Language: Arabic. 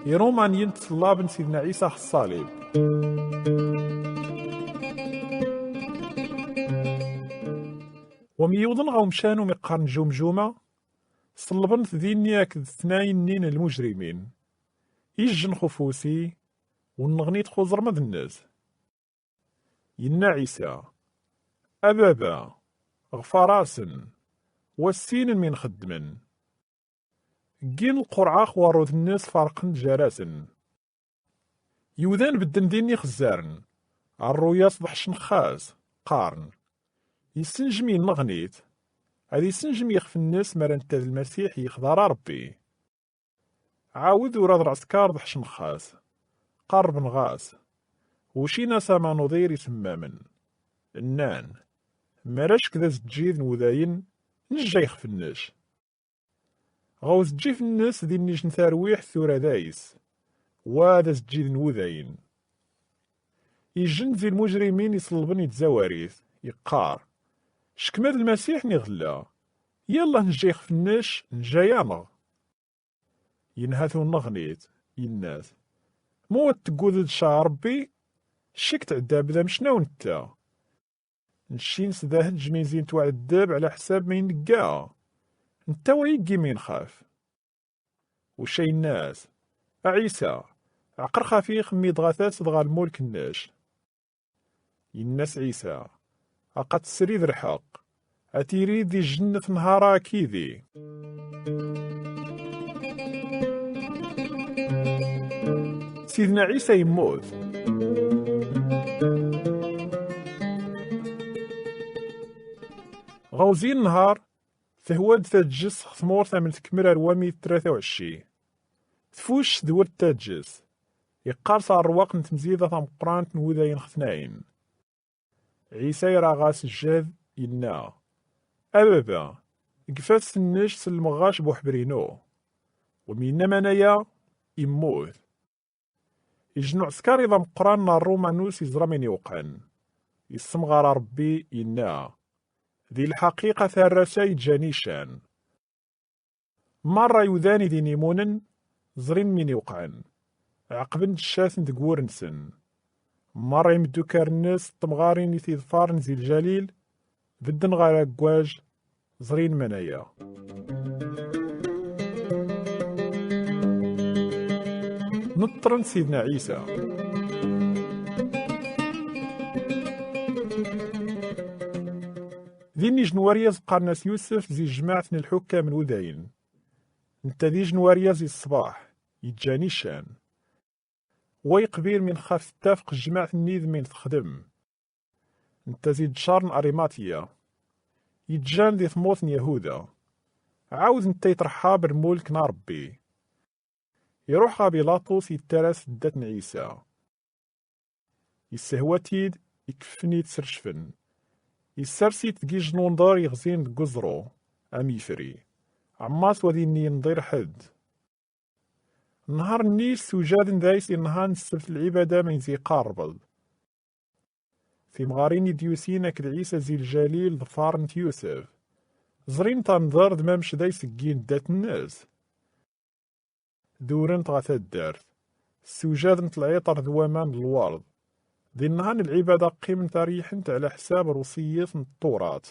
يرومان طلاب سيدنا عيسى الصليب. وميوضن غاو مشانو مقارن جمجومة صلبن ذينياك اثنين نين المجرمين يجن خفوسي ونغنيت خوزر مذ الناس ينا عيسى أبابا غفراسن والسين من خدمن جين القرعة خواروذ الناس فارقن جراسن يوذان بدن ديني خزارن عالرويا صبح شنخاز قارن يسنجم ينغنيت هذا يسنجم يخف الناس مرنت المسيح يخضر ربي عاود وراد العسكار ضح شنخاز قرب نغاز وشينا سما نظير يسمامن النان مراش كذا زجيذ نوذاين نجا يخف الناس غاوز تجي في الناس ذي نيش نثارويح ثورة دايس واذا زجيذ نوذاين يجن ذي المجرمين يصلبن يتزواريث يقار شكمال المسيح نغلا يلا نجا يخف الناس نجا يانغ ينهاثو نغنيت يناث موت تقود شعر ربي شك تعدى بدا مشناو نتا نشين سداه الجميزين توعد الداب على حساب ما ينقا نتا ويقي مين خاف وشي الناس عيسى عقر خفيخ ميد غاثات دغا الملك الناش الناس عيسى عقد سريد الحق أتيريد دي جنة نهارا كيذي سيدنا عيسى يموت غوزين نهار فهواد تاجس خثمور ثامن تكمل روامي 23 تفوش دور تاجس يقارص على الرواق نتمزيدة ثم قران نوذاين خثناين عيسى يراغاس الجاذ ينا أبابا قفات سنش سلمغاش بوحبرينو ومينا منايا يموت يجنو عسكري ضم قران الرومانوس يزرى من يوقعن يسمغار ربي ينا ذي الحقيقة ثارسا يتجانيشان مرة يوذاني ذي نيمونن زرين من يوقعن عقبن الشاثن ذقورنسن مرة يمدو كارنس تمغارين يثيظفارن زي الجليل بدن غير أقواج زرين منايا نطرن سيدنا عيسى ذي جنوارياز قارناس يوسف زي جماعة الحكام الوذاين انت ذي جنوارياز الصباح يتجاني شان ويقبيل من خاف تافق جماعة النيذ من تخدم انت زي جشارن أريماتيا يتجان ذي ثموثن يهودا عاود انت يترحاب الملك ناربي يروح بيلاطوس يترس داتن عيسى يسهوتيد يكفني تسرشفن يسرسي تجي جنون دار يغزين قزرو أم يفري عماس وذيني نضير حد نهار النيس سوجاد دايس نهار السبت العبادة من زي قاربل في مغارين ديوسين أكد عيسى زي الجليل ظفارن يوسف زرين تنظر دمامش دايس جين دات الناس دورن تغاثا الدارت سوجاد نطلعيطر ذوامان الورد ذي النهار العبادة قيم تاريخ على حساب روسية التوراة